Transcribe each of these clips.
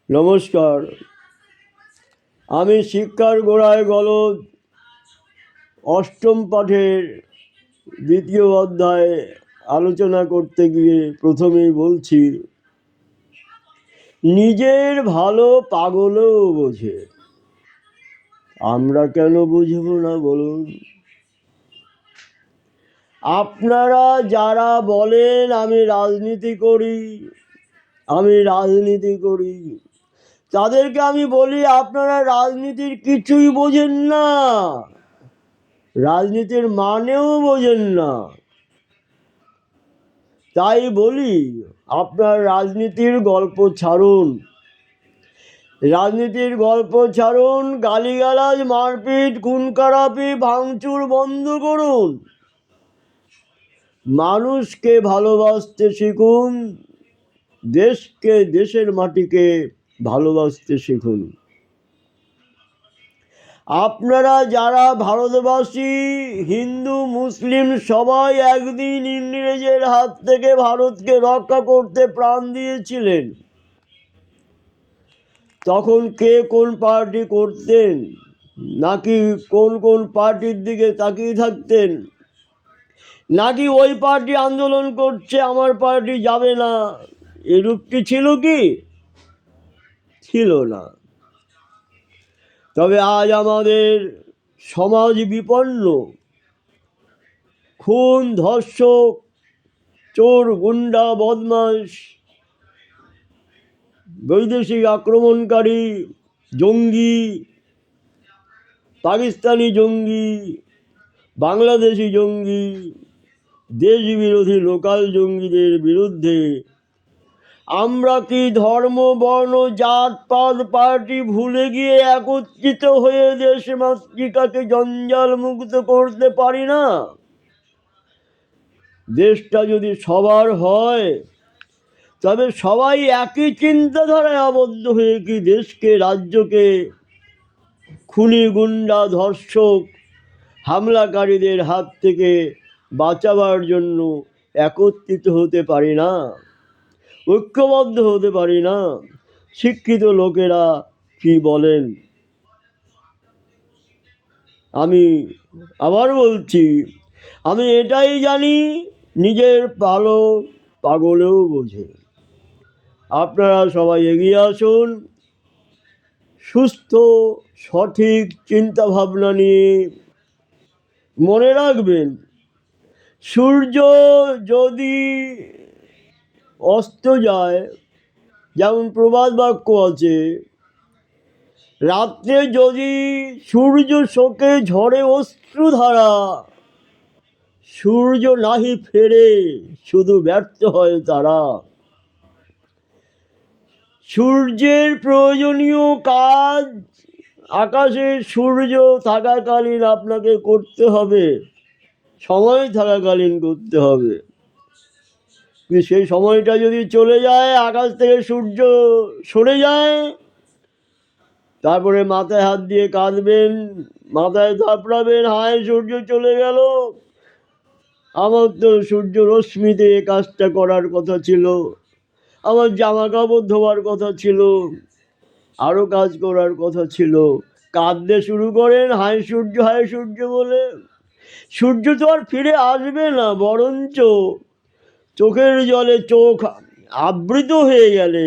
নমস্কার। আমি শিক্ষার গোড়ায় গলদ অষ্টম পাঠের দ্বিতীয় অধ্যায় আলোচনা করতে গিয়ে প্রথমেই বলছি, নিজের ভালো পাগলও বোঝে। আমরা কেন বুঝবো না বলুন? আপনারা যারা বলেন আমি রাজনীতি করি, তাদেরকে আমি বলি আপনারা রাজনীতির কিছুই বোঝেন না, রাজনীতির মানেও বোঝেন না। তাই বলি আপনার রাজনীতির গল্প ছাড়ুন, গালিগালাজ, মারপিট, খুন খারাপি, ভাঙচুর বন্ধ করুন। মানুষকে ভালোবাসতে শিখুন, দেশকে, দেশের মাটিকে ভালোবাসতে শিখুন। আপনারা যারা ভারতবাসী, হিন্দু মুসলিম সবাই একদিন ইংরেজের হাত থেকে ভারতকে রক্ষা করতে প্রাণ দিয়েছিলেন, তখন কে কোন পার্টি করতেন? নাকি কোন কোন পার্টির দিকে তাকিয়ে থাকতেন? নাকি ওই পার্টি আন্দোলন করছে আমার পার্টি যাবে না, এরূপটি ছিল কি? ছিল না। তবে আজ আমাদের সমাজ বিপন্ন, খুন, ধর্ষক, চোর, গুন্ডা, বদমাশ, বৈদেশিক আক্রমণকারী, জঙ্গি, পাকিস্তানি জঙ্গি, বাংলাদেশি জঙ্গি, দেশ বিরোধী লোকাল জঙ্গিদের বিরুদ্ধে আমরা কি ধর্ম, বর্ণ, জাত পাত, পার্টি ভুলে গিয়ে একত্রিত হয়ে দেশ মাতৃকাকে জঞ্জাল মুক্ত করতে পারি না? দেশটা যদি সবার হয়, তবে সবাই একই চিন্তাধারায় আবদ্ধ হয়ে কি দেশকে, রাজ্যকে খুনি, গুন্ডা, ধর্ষক, হামলাকারীদের হাত থেকে বাঁচাবার জন্য একত্রিত হতে পারি না, ঐক্যবদ্ধ হতে পারি না? শিক্ষিত লোকেরা কি বলেন? আমি আবার বলছি, আমি এটাই জানি, নিজের ভালো পাগলেও বোঝে। আপনারা সবাই এগিয়ে আসুন, সুস্থ সঠিক চিন্তা ভাবনা নিয়ে। মনে রাখবেন, সূর্য যদি অস্ত যায়, যেমন প্রবাদ বাক্য আছে, রাত্রে যদি সূর্য শোকে ঝরে অশ্রুধারা, সূর্য নাহি ফেরে, শুধু ব্যর্থ হয় তারা। সূর্যের প্রয়োজনীয় কাজ আকাশে সূর্য থাকাকালীন আপনাকে করতে হবে, সময় থাকাকালীন করতে হবে। সেই সময়টা যদি চলে যায়, আকাশ থেকে সূর্য সরে যায়, তারপরে মাথায় হাত দিয়ে কাঁদবেন, মাথায় থাপড়াবেন, হায় সূর্য চলে গেল, আমার তো সূর্য রশ্মিতে এ কাজটা করার কথা ছিল, আমার জামা কাপড় ধোয়ার কথা ছিল, আরও কাজ করার কথা ছিল। কাঁদতে শুরু করেন হায় সূর্য বলে। সূর্য তো আর ফিরে আসবে না, বরঞ্চ চোখের জলে চোখ আবৃত হয়ে গেলে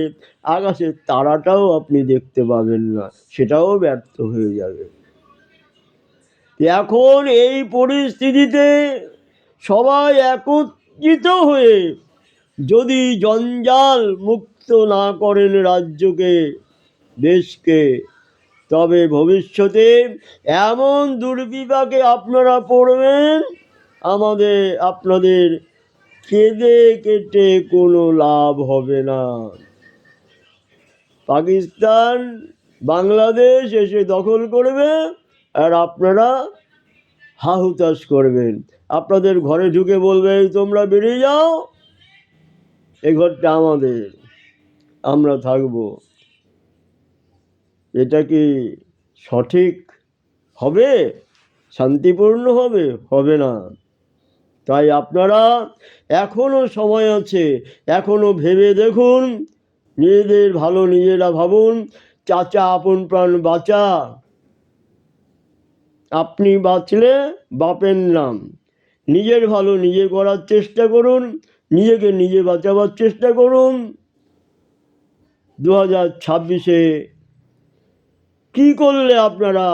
আকাশের তারাটাও আপনি দেখতে পাবেন না, সেটাও ব্যর্থ হয়ে যাবে। এখন এই পরিস্থিতিতে সবাই একত্রিত হয়ে যদি জঞ্জাল মুক্ত না করেন রাজ্যকে, দেশকে, তবে ভবিষ্যতে এমন দুর্বিপাকে আপনারা পড়বেন, আপনাদের কেঁদে কেটে কোনো লাভ হবে না। পাকিস্তান, বাংলাদেশ এসে দখল করবে, আর আপনারা হাহুতাশ করবেন। আপনাদের ঘরে ঢুকে বলবে তোমরা বেরিয়ে যাও, এ ঘরটা আমাদের, আমরা থাকবো। এটা কি সঠিক হবে? শান্তিপূর্ণ হবে? হবে না। তাই আপনারা, এখনো সময় আছে, এখনো ভেবে দেখুন, নিজেদের ভালো নিজেরা ভাবুন। চাচা আপন প্রাণ বাঁচা, আপনি বাঁচলে বাপের নাম। নিজের ভালো নিজে করার চেষ্টা করুন, নিজেকে নিজে বাঁচাবার চেষ্টা করুন। 2026-এ কী করলে আপনারা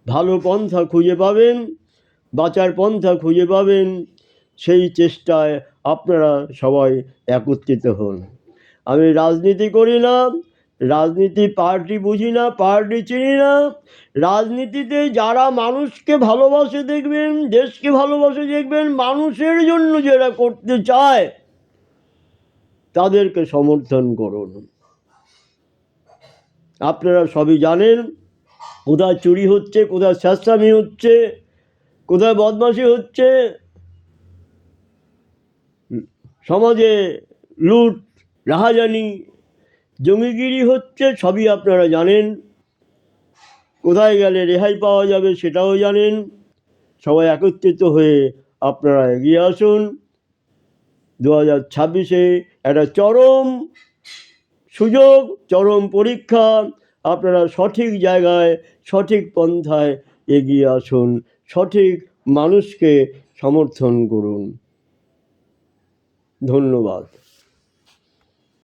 ভালো পন্থা খুঁজে পাবেন, বাঁচার পন্থা খুঁজে পাবেন, সেই চেষ্টায় আপনারা সবাই একত্রিত হন। আমি রাজনীতি করি না, রাজনীতি পার্টি বুঝি না, পার্টি চিনি না। রাজনীতিতে যারা মানুষকে ভালোবাসে দেখবেন, দেশকে ভালোবাসে দেখবেন, মানুষের জন্য যারা করতে চায় তাদেরকে সমর্থন করুন। আপনারা সবই জানেন কোথায় চুরি হচ্ছে, কোথায় স্যাঁতস্যাঁতি হচ্ছে, কোথায় বদমাশি হচ্ছে, সমাজে লুট রাহাজানি জঙ্গিগিরি হচ্ছে, সবই আপনারা জানেন। কোথায় গেলে রেহাই পাওয়া যাবে সেটাও জানেন। সবাই একত্রিত হয়ে আপনারা এগিয়ে আসুন। 2026-এ একটা চরম সুযোগ, চরম পরীক্ষা। আপনারা সঠিক জায়গায় সঠিক পন্থায় এগিয়ে আসুন, সঠিক মানুষকে সমর্থন করুন। ধন্যবাদ।